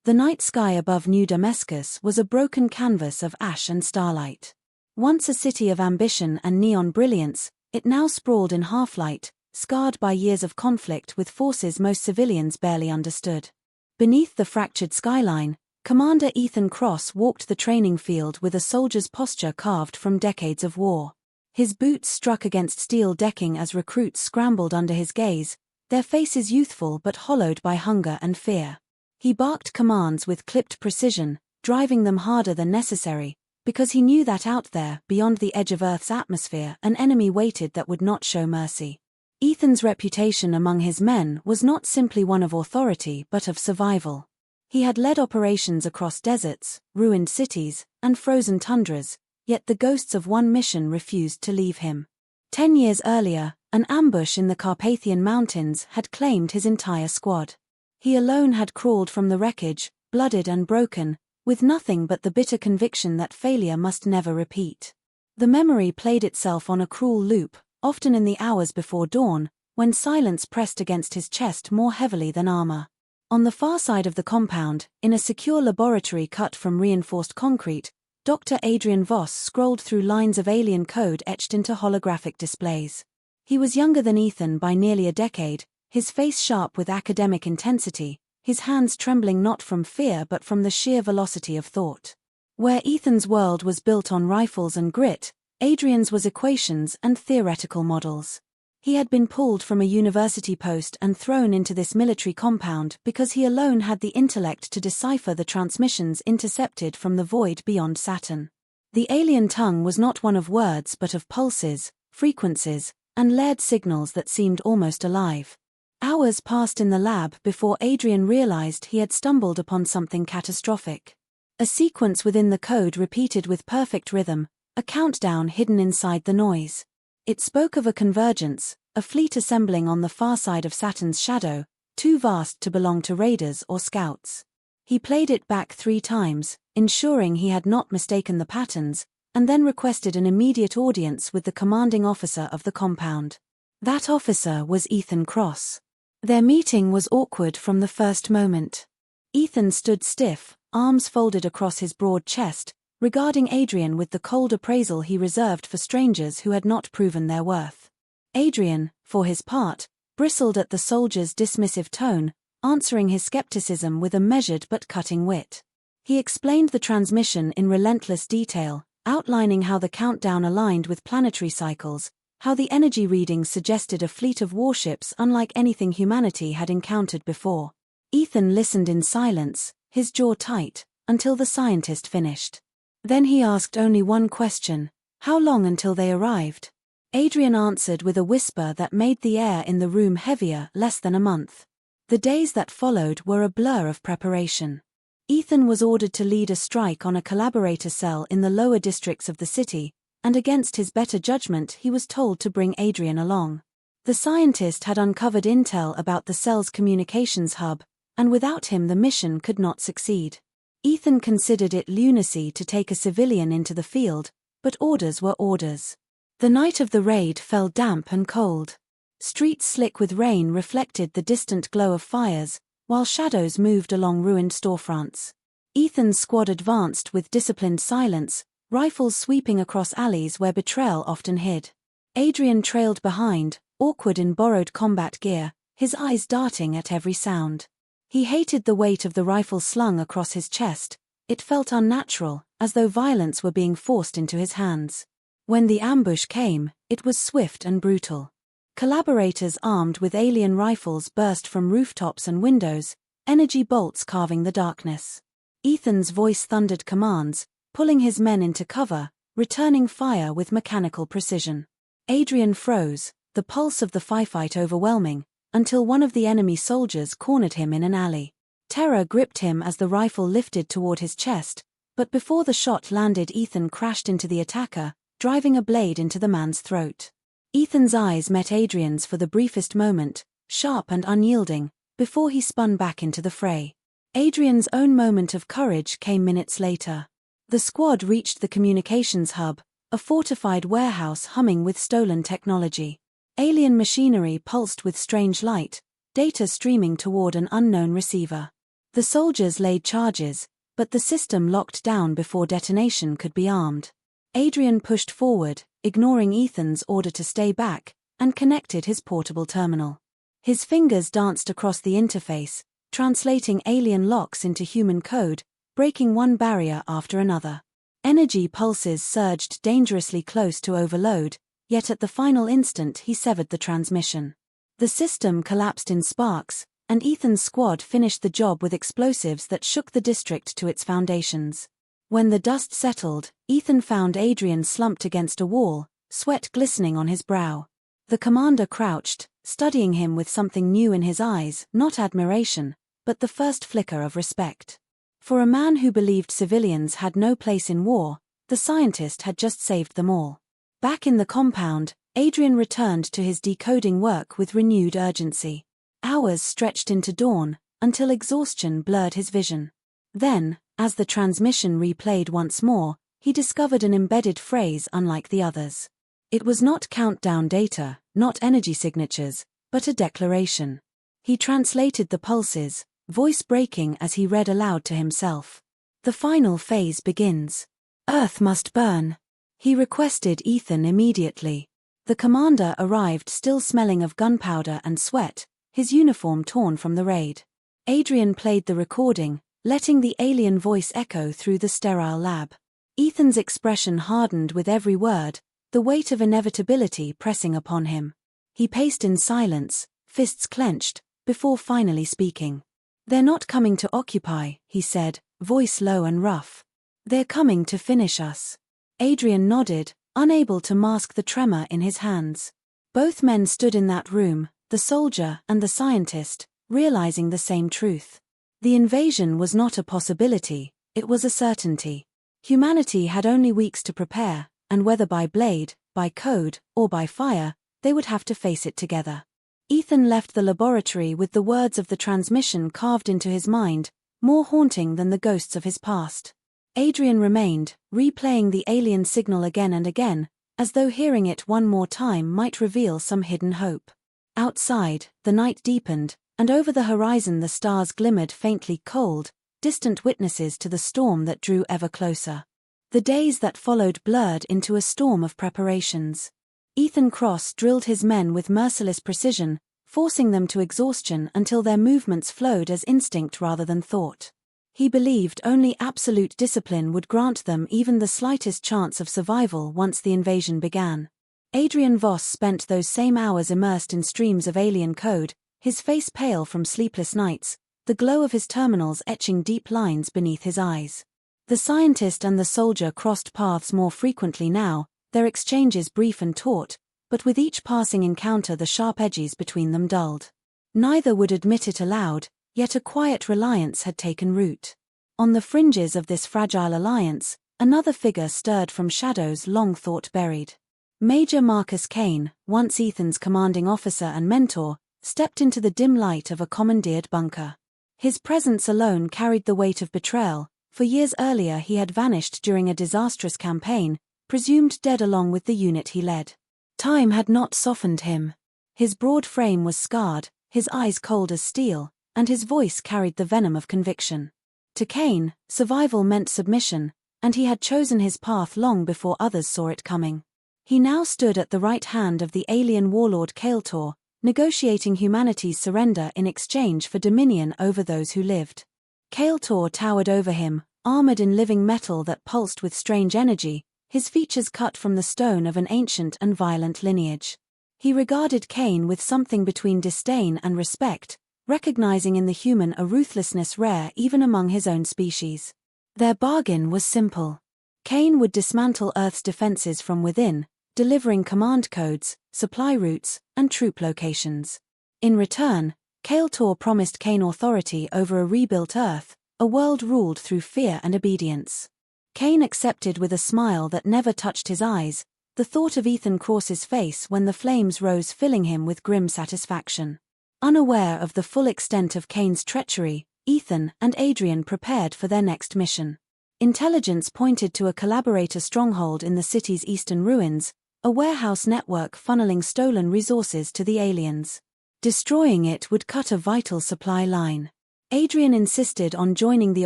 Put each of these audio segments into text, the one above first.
The night sky above New Damascus was a broken canvas of ash and starlight. Once a city of ambition and neon brilliance, it now sprawled in half-light, scarred by years of conflict with forces most civilians barely understood. Beneath the fractured skyline, Commander Ethan Cross walked the training field with a soldier's posture carved from decades of war. His boots struck against steel decking as recruits scrambled under his gaze, their faces youthful but hollowed by hunger and fear. He barked commands with clipped precision, driving them harder than necessary, because he knew that out there, beyond the edge of Earth's atmosphere, an enemy waited that would not show mercy. Ethan's reputation among his men was not simply one of authority but of survival. He had led operations across deserts, ruined cities, and frozen tundras, yet the ghosts of one mission refused to leave him. 10 years earlier, an ambush in the Carpathian Mountains had claimed his entire squad. He alone had crawled from the wreckage, blooded and broken, with nothing but the bitter conviction that failure must never repeat. The memory played itself on a cruel loop, often in the hours before dawn, when silence pressed against his chest more heavily than armor. On the far side of the compound, in a secure laboratory cut from reinforced concrete, Dr. Adrian Voss scrolled through lines of alien code etched into holographic displays. He was younger than Ethan by nearly a decade, his face sharp with academic intensity, his hands trembling not from fear but from the sheer velocity of thought. Where Ethan's world was built on rifles and grit, Adrian's was equations and theoretical models. He had been pulled from a university post and thrown into this military compound because he alone had the intellect to decipher the transmissions intercepted from the void beyond Saturn. The alien tongue was not one of words but of pulses, frequencies, and layered signals that seemed almost alive. Hours passed in the lab before Adrian realized he had stumbled upon something catastrophic. A sequence within the code repeated with perfect rhythm, a countdown hidden inside the noise. It spoke of a convergence, a fleet assembling on the far side of Saturn's shadow, too vast to belong to raiders or scouts. He played it back 3 times, ensuring he had not mistaken the patterns, and then requested an immediate audience with the commanding officer of the compound. That officer was Ethan Cross. Their meeting was awkward from the first moment. Ethan stood stiff, arms folded across his broad chest, regarding Adrian with the cold appraisal he reserved for strangers who had not proven their worth. Adrian, for his part, bristled at the soldier's dismissive tone, answering his skepticism with a measured but cutting wit. He explained the transmission in relentless detail, outlining how the countdown aligned with planetary cycles, how the energy readings suggested a fleet of warships unlike anything humanity had encountered before. Ethan listened in silence, his jaw tight, until the scientist finished. Then he asked only one question: how long until they arrived? Adrian answered with a whisper that made the air in the room heavier. Less than a month. The days that followed were a blur of preparation. Ethan was ordered to lead a strike on a collaborator cell in the lower districts of the city, and against his better judgment he was told to bring Adrian along. The scientist had uncovered intel about the cell's communications hub, and without him the mission could not succeed. Ethan considered it lunacy to take a civilian into the field, but orders were orders. The night of the raid fell damp and cold. Streets slick with rain reflected the distant glow of fires, while shadows moved along ruined storefronts. Ethan's squad advanced with disciplined silence, rifles sweeping across alleys where betrayal often hid. Adrian trailed behind, awkward in borrowed combat gear, his eyes darting at every sound. He hated the weight of the rifle slung across his chest. It felt unnatural, as though violence were being forced into his hands. When the ambush came, it was swift and brutal. Collaborators armed with alien rifles burst from rooftops and windows, energy bolts carving the darkness. Ethan's voice thundered commands, pulling his men into cover, returning fire with mechanical precision. Adrian froze, the pulse of the firefight overwhelming, until one of the enemy soldiers cornered him in an alley. Terror gripped him as the rifle lifted toward his chest, but before the shot landed Ethan crashed into the attacker, driving a blade into the man's throat. Ethan's eyes met Adrian's for the briefest moment, sharp and unyielding, before he spun back into the fray. Adrian's own moment of courage came minutes later. The squad reached the communications hub, a fortified warehouse humming with stolen technology. Alien machinery pulsed with strange light, data streaming toward an unknown receiver. The soldiers laid charges, but the system locked down before detonation could be armed. Adrian pushed forward, ignoring Ethan's order to stay back, and connected his portable terminal. His fingers danced across the interface, translating alien locks into human code, breaking one barrier after another. Energy pulses surged dangerously close to overload, yet at the final instant he severed the transmission. The system collapsed in sparks, and Ethan's squad finished the job with explosives that shook the district to its foundations. When the dust settled, Ethan found Adrian slumped against a wall, sweat glistening on his brow. The commander crouched, studying him with something new in his eyes, not admiration, but the first flicker of respect. For a man who believed civilians had no place in war, the scientist had just saved them all. Back in the compound, Adrian returned to his decoding work with renewed urgency. Hours stretched into dawn, until exhaustion blurred his vision. Then, as the transmission replayed once more, he discovered an embedded phrase unlike the others. It was not countdown data, not energy signatures, but a declaration. He translated the pulses, voice breaking as he read aloud to himself. The final phase begins. Earth must burn. He requested Ethan immediately. The commander arrived still smelling of gunpowder and sweat, his uniform torn from the raid. Adrian played the recording, letting the alien voice echo through the sterile lab. Ethan's expression hardened with every word, the weight of inevitability pressing upon him. He paced in silence, fists clenched, before finally speaking. "They're not coming to occupy," he said, voice low and rough. "They're coming to finish us." Adrian nodded, unable to mask the tremor in his hands. Both men stood in that room, the soldier and the scientist, realizing the same truth. The invasion was not a possibility, it was a certainty. Humanity had only weeks to prepare, and whether by blade, by code, or by fire, they would have to face it together. Ethan left the laboratory with the words of the transmission carved into his mind, more haunting than the ghosts of his past. Adrian remained, replaying the alien signal again and again, as though hearing it one more time might reveal some hidden hope. Outside, the night deepened, and over the horizon the stars glimmered faintly cold, distant witnesses to the storm that drew ever closer. The days that followed blurred into a storm of preparations. Ethan Cross drilled his men with merciless precision, forcing them to exhaustion until their movements flowed as instinct rather than thought. He believed only absolute discipline would grant them even the slightest chance of survival once the invasion began. Adrian Voss spent those same hours immersed in streams of alien code, his face pale from sleepless nights, the glow of his terminals etching deep lines beneath his eyes. The scientist and the soldier crossed paths more frequently now, their exchanges brief and taut, but with each passing encounter the sharp edges between them dulled. Neither would admit it aloud, yet a quiet reliance had taken root. On the fringes of this fragile alliance, another figure stirred from shadows long thought buried. Major Marcus Kane, once Ethan's commanding officer and mentor, stepped into the dim light of a commandeered bunker. His presence alone carried the weight of betrayal, for years earlier he had vanished during a disastrous campaign, presumed dead along with the unit he led. Time had not softened him. His broad frame was scarred, his eyes cold as steel, and his voice carried the venom of conviction. To Kane, survival meant submission, and he had chosen his path long before others saw it coming. He now stood at the right hand of the alien warlord Kael'tor, negotiating humanity's surrender in exchange for dominion over those who lived. Kael'tor towered over him, armored in living metal that pulsed with strange energy, his features cut from the stone of an ancient and violent lineage. He regarded Kane with something between disdain and respect, recognizing in the human a ruthlessness rare even among his own species. Their bargain was simple. Kane would dismantle Earth's defenses from within, delivering command codes, supply routes, and troop locations. In return, Kael'tor promised Kane authority over a rebuilt Earth, a world ruled through fear and obedience. Kane accepted with a smile that never touched his eyes, the thought of Ethan Cross's face when the flames rose filling him with grim satisfaction. Unaware of the full extent of Kane's treachery, Ethan and Adrian prepared for their next mission. Intelligence pointed to a collaborator stronghold in the city's eastern ruins, a warehouse network funneling stolen resources to the aliens. Destroying it would cut a vital supply line. Adrian insisted on joining the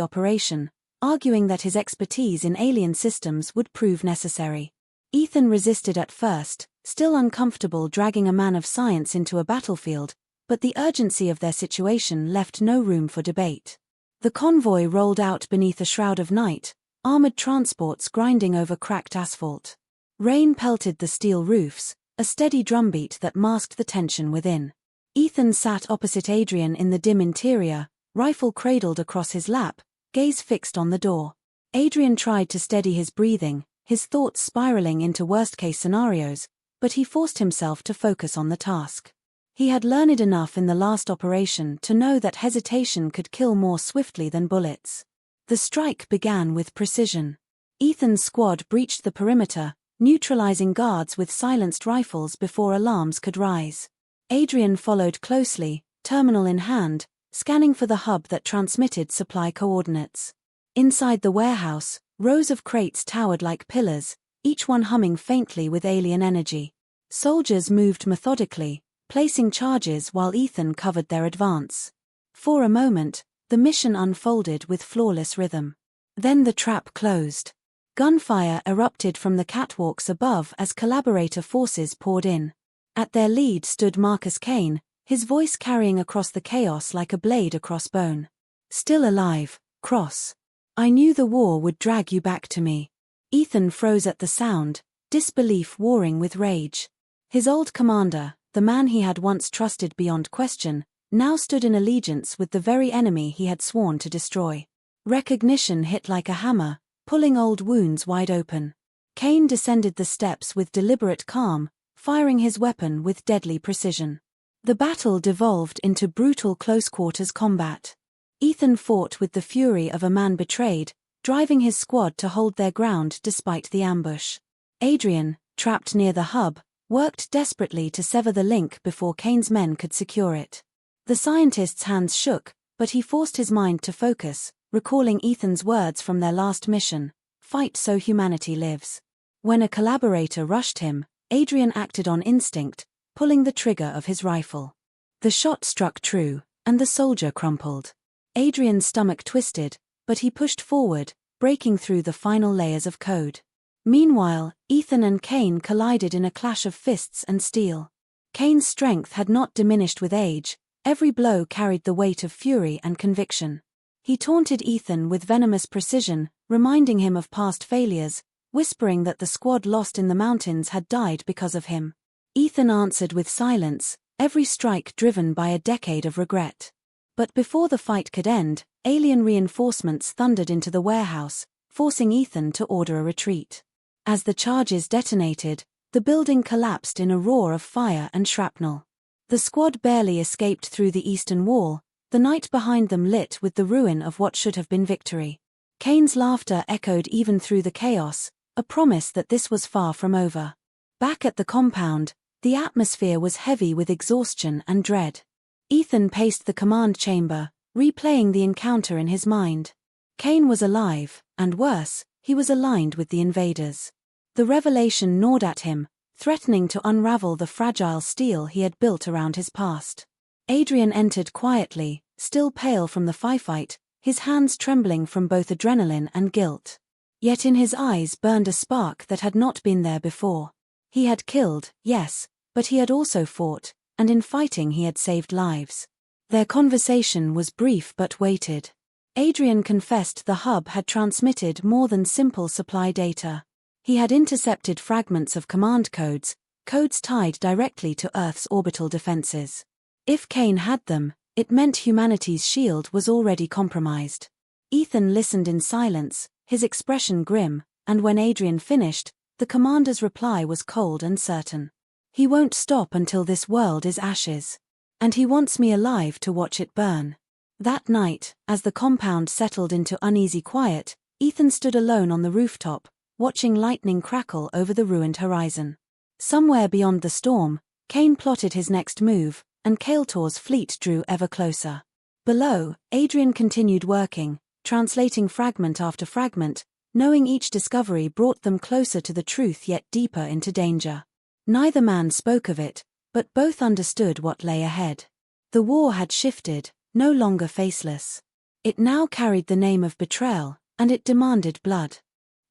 operation, arguing that his expertise in alien systems would prove necessary. Ethan resisted at first, still uncomfortable dragging a man of science into a battlefield, but the urgency of their situation left no room for debate. The convoy rolled out beneath a shroud of night, armored transports grinding over cracked asphalt. Rain pelted the steel roofs, a steady drumbeat that masked the tension within. Ethan sat opposite Adrian in the dim interior, rifle cradled across his lap, gaze fixed on the door. Adrian tried to steady his breathing, his thoughts spiraling into worst-case scenarios, but he forced himself to focus on the task. He had learned enough in the last operation to know that hesitation could kill more swiftly than bullets. The strike began with precision. Ethan's squad breached the perimeter, neutralizing guards with silenced rifles before alarms could rise. Adrian followed closely, terminal in hand, scanning for the hub that transmitted supply coordinates. Inside the warehouse, rows of crates towered like pillars, each one humming faintly with alien energy. Soldiers moved methodically, placing charges while Ethan covered their advance. For a moment, the mission unfolded with flawless rhythm. Then the trap closed. Gunfire erupted from the catwalks above as collaborator forces poured in. At their lead stood Marcus Kane, his voice carrying across the chaos like a blade across bone. "Still alive, Cross. I knew the war would drag you back to me." Ethan froze at the sound, disbelief warring with rage. His old commander, the man he had once trusted beyond question, now stood in allegiance with the very enemy he had sworn to destroy. Recognition hit like a hammer, pulling old wounds wide open. Kane descended the steps with deliberate calm, firing his weapon with deadly precision. The battle devolved into brutal close-quarters combat. Ethan fought with the fury of a man betrayed, driving his squad to hold their ground despite the ambush. Adrian, trapped near the hub, worked desperately to sever the link before Kane's men could secure it. The scientist's hands shook, but he forced his mind to focus, recalling Ethan's words from their last mission, "Fight so humanity lives." When a collaborator rushed him, Adrian acted on instinct, pulling the trigger of his rifle. The shot struck true, and the soldier crumpled. Adrian's stomach twisted, but he pushed forward, breaking through the final layers of code. Meanwhile, Ethan and Kane collided in a clash of fists and steel. Kane's strength had not diminished with age, every blow carried the weight of fury and conviction. He taunted Ethan with venomous precision, reminding him of past failures, whispering that the squad lost in the mountains had died because of him. Ethan answered with silence, every strike driven by a decade of regret. But before the fight could end, alien reinforcements thundered into the warehouse, forcing Ethan to order a retreat. As the charges detonated, the building collapsed in a roar of fire and shrapnel. The squad barely escaped through the eastern wall, the night behind them lit with the ruin of what should have been victory. Kane's laughter echoed even through the chaos, a promise that this was far from over. Back at the compound, the atmosphere was heavy with exhaustion and dread. Ethan paced the command chamber, replaying the encounter in his mind. Kane was alive, and worse, he was aligned with the invaders. The revelation gnawed at him, threatening to unravel the fragile steel he had built around his past. Adrian entered quietly, still pale from the firefight, his hands trembling from both adrenaline and guilt. Yet in his eyes burned a spark that had not been there before. He had killed, yes, but he had also fought, and in fighting he had saved lives. Their conversation was brief but weighted. Adrian confessed the hub had transmitted more than simple supply data. He had intercepted fragments of command codes tied directly to Earth's orbital defenses. If Kane had them, it meant humanity's shield was already compromised. Ethan listened in silence, his expression grim, and when Adrian finished, the commander's reply was cold and certain. "He won't stop until this world is ashes. And he wants me alive to watch it burn." That night, as the compound settled into uneasy quiet, Ethan stood alone on the rooftop, watching lightning crackle over the ruined horizon. Somewhere beyond the storm, Kane plotted his next move, and Kael'tor's fleet drew ever closer. Below, Adrian continued working, translating fragment after fragment, knowing each discovery brought them closer to the truth yet deeper into danger. Neither man spoke of it, but both understood what lay ahead. The war had shifted, no longer faceless. It now carried the name of betrayal, and it demanded blood.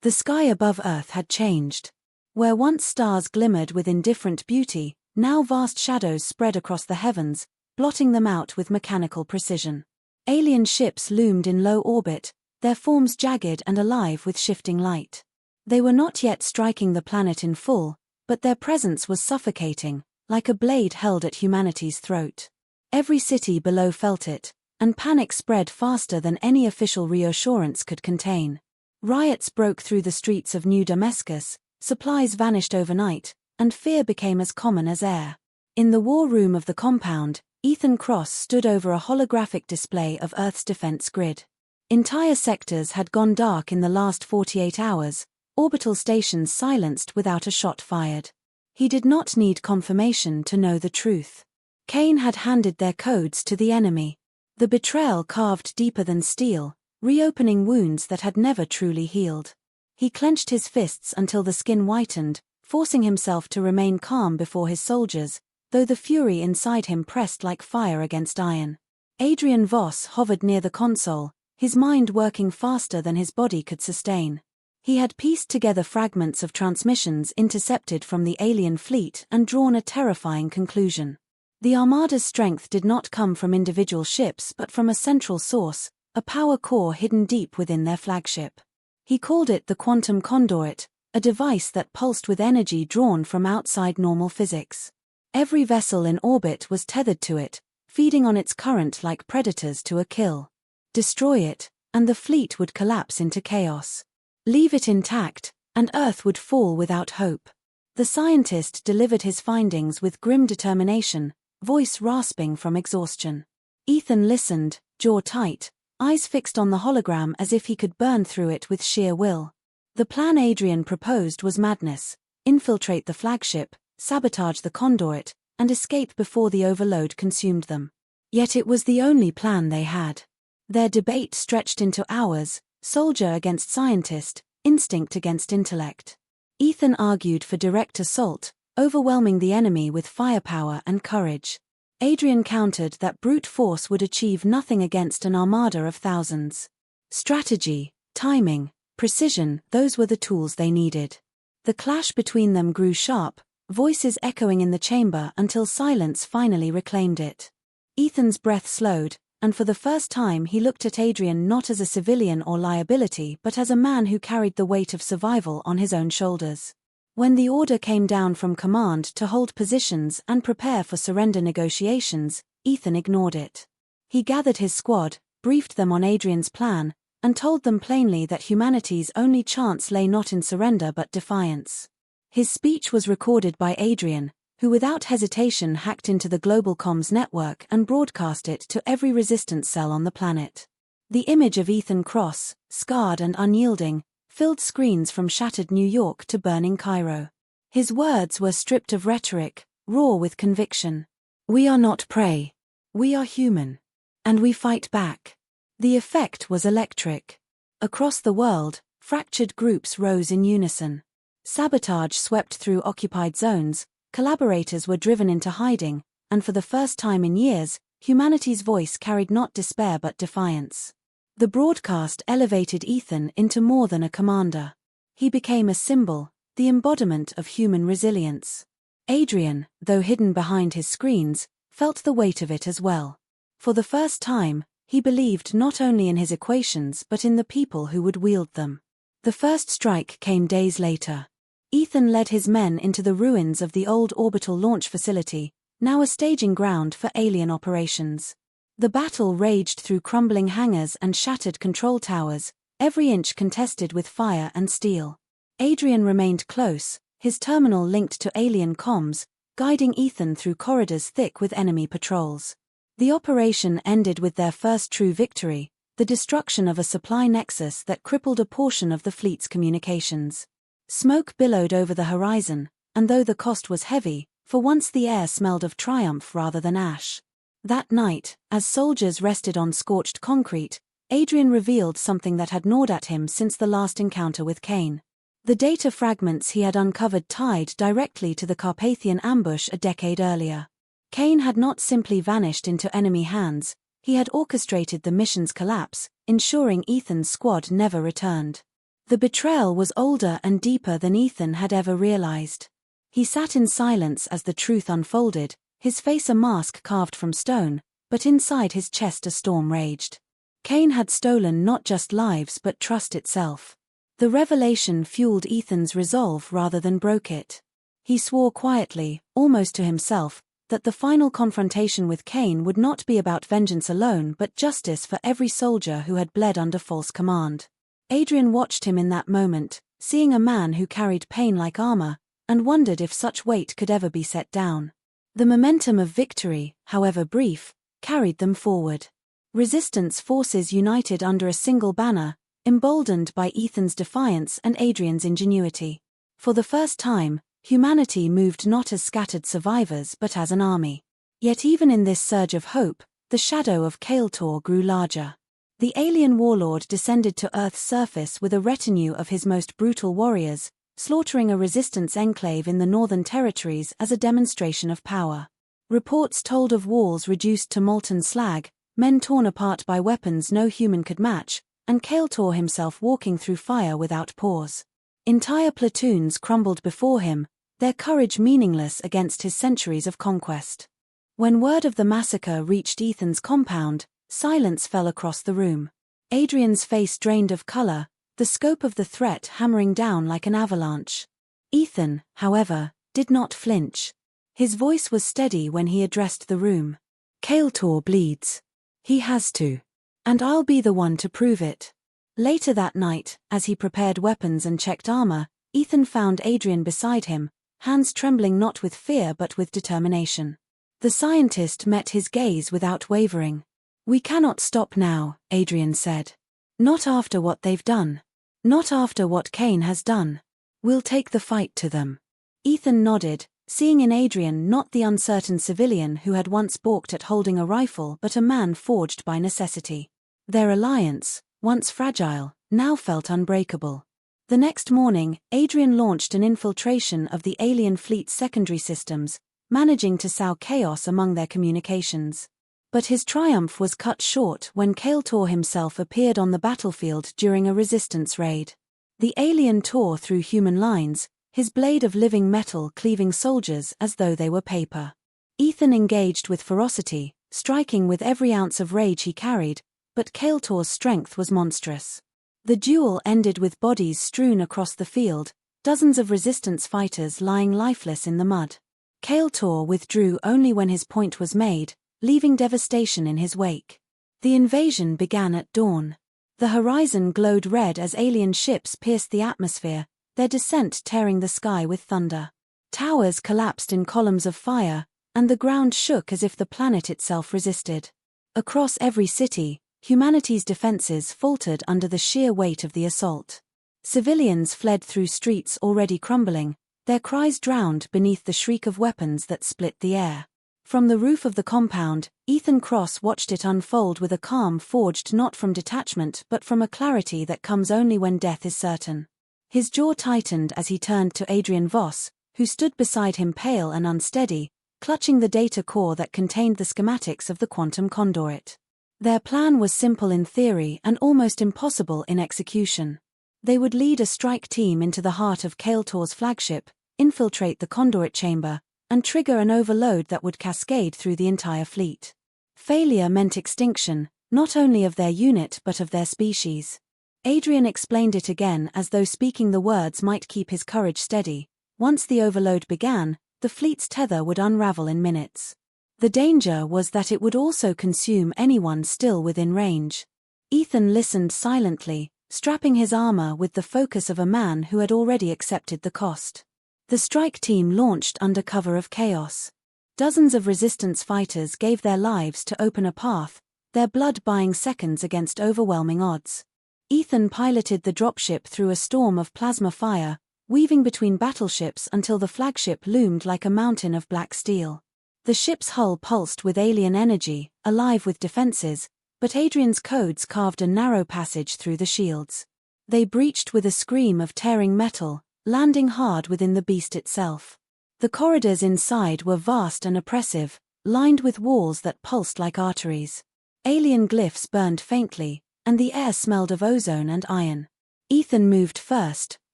The sky above Earth had changed. Where once stars glimmered with indifferent beauty, now vast shadows spread across the heavens, blotting them out with mechanical precision. Alien ships loomed in low orbit, their forms jagged and alive with shifting light. They were not yet striking the planet in full, but their presence was suffocating, like a blade held at humanity's throat. Every city below felt it, and panic spread faster than any official reassurance could contain. Riots broke through the streets of New Damascus, supplies vanished overnight, and fear became as common as air. In the war room of the compound, Ethan Cross stood over a holographic display of Earth's defense grid. Entire sectors had gone dark in the last 48 hours, orbital stations silenced without a shot fired. He did not need confirmation to know the truth. Kane had handed their codes to the enemy. The betrayal carved deeper than steel, reopening wounds that had never truly healed. He clenched his fists until the skin whitened, forcing himself to remain calm before his soldiers, though the fury inside him pressed like fire against iron. Adrian Voss hovered near the console, his mind working faster than his body could sustain. He had pieced together fragments of transmissions intercepted from the alien fleet and drawn a terrifying conclusion. The Armada's strength did not come from individual ships but from a central source, a power core hidden deep within their flagship. He called it the quantum conduit, a device that pulsed with energy drawn from outside normal physics. Every vessel in orbit was tethered to it, feeding on its current like predators to a kill. Destroy it, and the fleet would collapse into chaos. Leave it intact, and Earth would fall without hope. The scientist delivered his findings with grim determination, voice rasping from exhaustion. Ethan listened, jaw tight, eyes fixed on the hologram as if he could burn through it with sheer will. The plan Adrian proposed was madness: infiltrate the flagship, sabotage the conduit, and escape before the overload consumed them. Yet it was the only plan they had. Their debate stretched into hours, soldier against scientist, instinct against intellect. Ethan argued for direct assault, overwhelming the enemy with firepower and courage. Adrian countered that brute force would achieve nothing against an armada of thousands. Strategy, timing, precision, those were the tools they needed. The clash between them grew sharp, voices echoing in the chamber until silence finally reclaimed it. Ethan's breath slowed, and for the first time he looked at Adrian not as a civilian or liability but as a man who carried the weight of survival on his own shoulders. When the order came down from command to hold positions and prepare for surrender negotiations, Ethan ignored it. He gathered his squad, briefed them on Adrian's plan, and told them plainly that humanity's only chance lay not in surrender but defiance. His speech was recorded by Adrian, who without hesitation hacked into the global comms network and broadcast it to every resistance cell on the planet. The image of Ethan Cross, scarred and unyielding, filled screens from shattered New York to burning Cairo. His words were stripped of rhetoric, raw with conviction. "We are not prey. We are human. And we fight back." The effect was electric. Across the world, fractured groups rose in unison. Sabotage swept through occupied zones, collaborators were driven into hiding, and for the first time in years, humanity's voice carried not despair but defiance. The broadcast elevated Ethan into more than a commander. He became a symbol, the embodiment of human resilience. Adrian, though hidden behind his screens, felt the weight of it as well. For the first time, he believed not only in his equations but in the people who would wield them. The first strike came days later. Ethan led his men into the ruins of the old orbital launch facility, now a staging ground for alien operations. The battle raged through crumbling hangars and shattered control towers, every inch contested with fire and steel. Adrian remained close, his terminal linked to alien comms, guiding Ethan through corridors thick with enemy patrols. The operation ended with their first true victory, the destruction of a supply nexus that crippled a portion of the fleet's communications. Smoke billowed over the horizon, and though the cost was heavy, for once the air smelled of triumph rather than ash. That night, as soldiers rested on scorched concrete, Adrian revealed something that had gnawed at him since the last encounter with Kane. The data fragments he had uncovered tied directly to the Carpathian ambush a decade earlier. Kane had not simply vanished into enemy hands, He had orchestrated the mission's collapse, ensuring Ethan's squad never returned. The betrayal was older and deeper than Ethan had ever realized. He sat in silence as the truth unfolded, his face a mask carved from stone, but inside his chest a storm raged. Cain had stolen not just lives but trust itself. The revelation fueled Ethan's resolve rather than broke it. He swore quietly, almost to himself, that the final confrontation with Cain would not be about vengeance alone but justice for every soldier who had bled under false command. Adrian watched him in that moment, seeing a man who carried pain like armor, and wondered if such weight could ever be set down. The momentum of victory, however brief, carried them forward. Resistance forces united under a single banner, emboldened by Ethan's defiance and Adrian's ingenuity. For the first time, humanity moved not as scattered survivors but as an army. Yet even in this surge of hope, the shadow of Kael'tor grew larger. The alien warlord descended to Earth's surface with a retinue of his most brutal warriors, slaughtering a resistance enclave in the northern territories as a demonstration of power. Reports told of walls reduced to molten slag, men torn apart by weapons no human could match, and Kael'tor himself walking through fire without pause. Entire platoons crumbled before him, their courage meaningless against his centuries of conquest. When word of the massacre reached Ethan's compound, silence fell across the room. Adrian's face drained of color, the scope of the threat hammering down like an avalanche. Ethan, however, did not flinch. His voice was steady when he addressed the room. Kael'tor bleeds. He has to. And I'll be the one to prove it. Later that night, as he prepared weapons and checked armor, Ethan found Adrian beside him, hands trembling not with fear but with determination. The scientist met his gaze without wavering. "We cannot stop now," Adrian said. "Not after what they've done. Not after what Cain has done. We'll take the fight to them." Ethan nodded, seeing in Adrian not the uncertain civilian who had once balked at holding a rifle but a man forged by necessity. Their alliance, once fragile, now felt unbreakable. The next morning, Adrian launched an infiltration of the alien fleet's secondary systems, managing to sow chaos among their communications. But his triumph was cut short when Kael'tor himself appeared on the battlefield during a resistance raid. The alien tore through human lines, his blade of living metal cleaving soldiers as though they were paper. Ethan engaged with ferocity, striking with every ounce of rage he carried, but Kael'tor's strength was monstrous. The duel ended with bodies strewn across the field, dozens of resistance fighters lying lifeless in the mud. Kael'tor withdrew only when his point was made, leaving devastation in his wake. The invasion began at dawn. The horizon glowed red as alien ships pierced the atmosphere, their descent tearing the sky with thunder. Towers collapsed in columns of fire, and the ground shook as if the planet itself resisted. Across every city, humanity's defenses faltered under the sheer weight of the assault. Civilians fled through streets already crumbling, their cries drowned beneath the shriek of weapons that split the air. From the roof of the compound, Ethan Cross watched it unfold with a calm forged not from detachment but from a clarity that comes only when death is certain. His jaw tightened as he turned to Adrian Voss, who stood beside him pale and unsteady, clutching the data core that contained the schematics of the quantum conduit. Their plan was simple in theory and almost impossible in execution. They would lead a strike team into the heart of Kael'tor's flagship, infiltrate the conduit chamber, and trigger an overload that would cascade through the entire fleet. Failure meant extinction, not only of their unit but of their species. Adrian explained it again as though speaking the words might keep his courage steady. Once the overload began, the fleet's tether would unravel in minutes. The danger was that it would also consume anyone still within range. Ethan listened silently, strapping his armor with the focus of a man who had already accepted the cost. The strike team launched under cover of chaos. Dozens of resistance fighters gave their lives to open a path, their blood buying seconds against overwhelming odds. Ethan piloted the dropship through a storm of plasma fire, weaving between battleships until the flagship loomed like a mountain of black steel. The ship's hull pulsed with alien energy, alive with defenses, but Adrian's codes carved a narrow passage through the shields. They breached with a scream of tearing metal, landing hard within the beast itself. The corridors inside were vast and oppressive, lined with walls that pulsed like arteries. Alien glyphs burned faintly, and the air smelled of ozone and iron. Ethan moved first,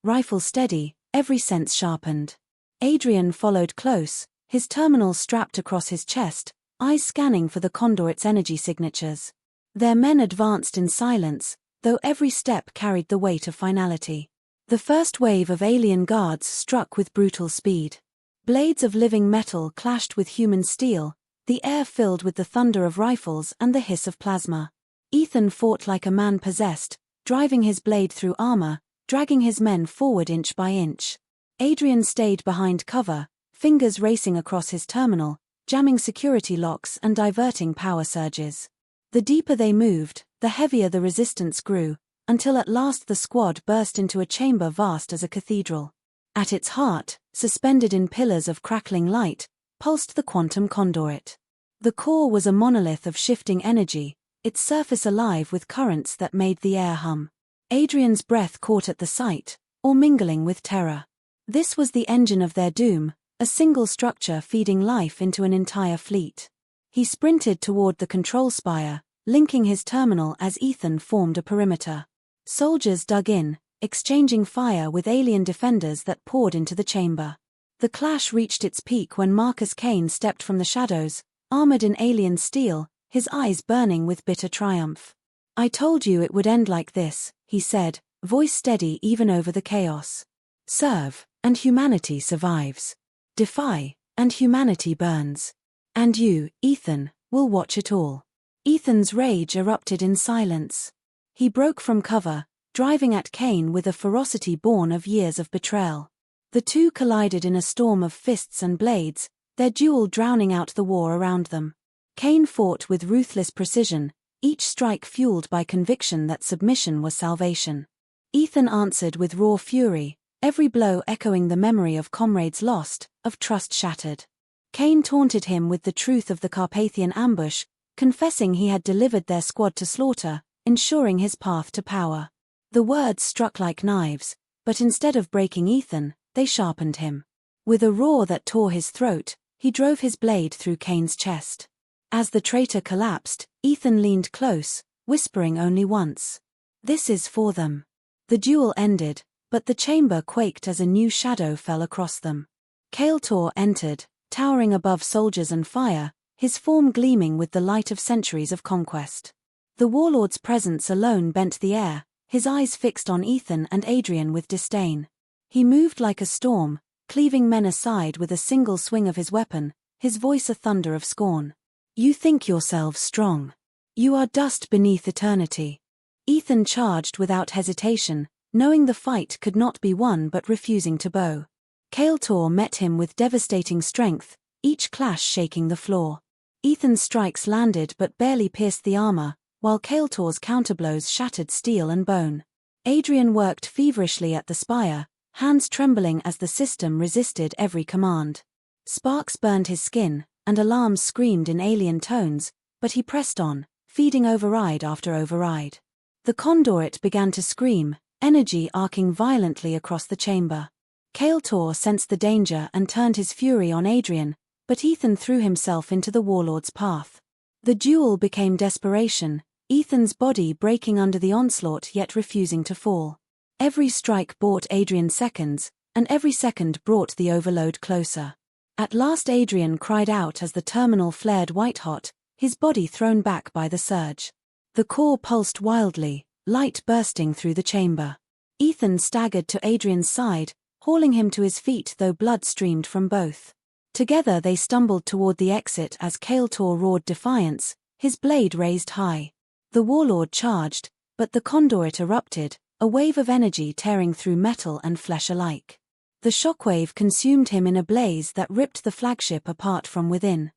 rifle steady, every sense sharpened. Adrian followed close, his terminal strapped across his chest, eyes scanning for the conduit's energy signatures. Their men advanced in silence, though every step carried the weight of finality. The first wave of alien guards struck with brutal speed. Blades of living metal clashed with human steel, the air filled with the thunder of rifles and the hiss of plasma. Ethan fought like a man possessed, driving his blade through armor, dragging his men forward inch by inch. Adrian stayed behind cover, fingers racing across his terminal, jamming security locks and diverting power surges. The deeper they moved, the heavier the resistance grew, until at last the squad burst into a chamber vast as a cathedral. At its heart, suspended in pillars of crackling light, pulsed the quantum conduit. The core was a monolith of shifting energy, its surface alive with currents that made the air hum. Adrian's breath caught at the sight, or mingling with terror. This was the engine of their doom, a single structure feeding life into an entire fleet. He sprinted toward the control spire, linking his terminal as Ethan formed a perimeter. Soldiers dug in, exchanging fire with alien defenders that poured into the chamber. The clash reached its peak when Marcus Kane stepped from the shadows, armored in alien steel, his eyes burning with bitter triumph. "I told you it would end like this," he said, voice steady even over the chaos. "Serve, and humanity survives. Defy, and humanity burns. And you, Ethan, will watch it all." Ethan's rage erupted in silence. He broke from cover, driving at Kane with a ferocity born of years of betrayal. The two collided in a storm of fists and blades, their duel drowning out the war around them. Kane fought with ruthless precision, each strike fueled by conviction that submission was salvation. Ethan answered with raw fury, every blow echoing the memory of comrades lost, of trust shattered. Kane taunted him with the truth of the Carpathian ambush, confessing he had delivered their squad to slaughter, ensuring his path to power. The words struck like knives, but instead of breaking Ethan, they sharpened him. With a roar that tore his throat, he drove his blade through Kane's chest. As the traitor collapsed, Ethan leaned close, whispering only once, "This is for them." The duel ended, but the chamber quaked as a new shadow fell across them. Kael'tor entered, towering above soldiers and fire, his form gleaming with the light of centuries of conquest. The warlord's presence alone bent the air, his eyes fixed on Ethan and Adrian with disdain. He moved like a storm, cleaving men aside with a single swing of his weapon, his voice a thunder of scorn. "You think yourselves strong. You are dust beneath eternity." Ethan charged without hesitation, knowing the fight could not be won but refusing to bow. Kael'tor met him with devastating strength, each clash shaking the floor. Ethan's strikes landed but barely pierced the armor, while Kael'tor's counterblows shattered steel and bone. Adrian worked feverishly at the spire, hands trembling as the system resisted every command. Sparks burned his skin, and alarms screamed in alien tones, but he pressed on, feeding override after override. The conduit began to scream, energy arcing violently across the chamber. Kael'tor sensed the danger and turned his fury on Adrian, but Ethan threw himself into the warlord's path. The duel became desperation, Ethan's body breaking under the onslaught yet refusing to fall. Every strike bought Adrian seconds, and every second brought the overload closer. At last Adrian cried out as the terminal flared white-hot, his body thrown back by the surge. The core pulsed wildly, light bursting through the chamber. Ethan staggered to Adrian's side, hauling him to his feet though blood streamed from both. Together they stumbled toward the exit as Kael'tor roared defiance, his blade raised high. The warlord charged, but the conduit erupted, a wave of energy tearing through metal and flesh alike. The shockwave consumed him in a blaze that ripped the flagship apart from within.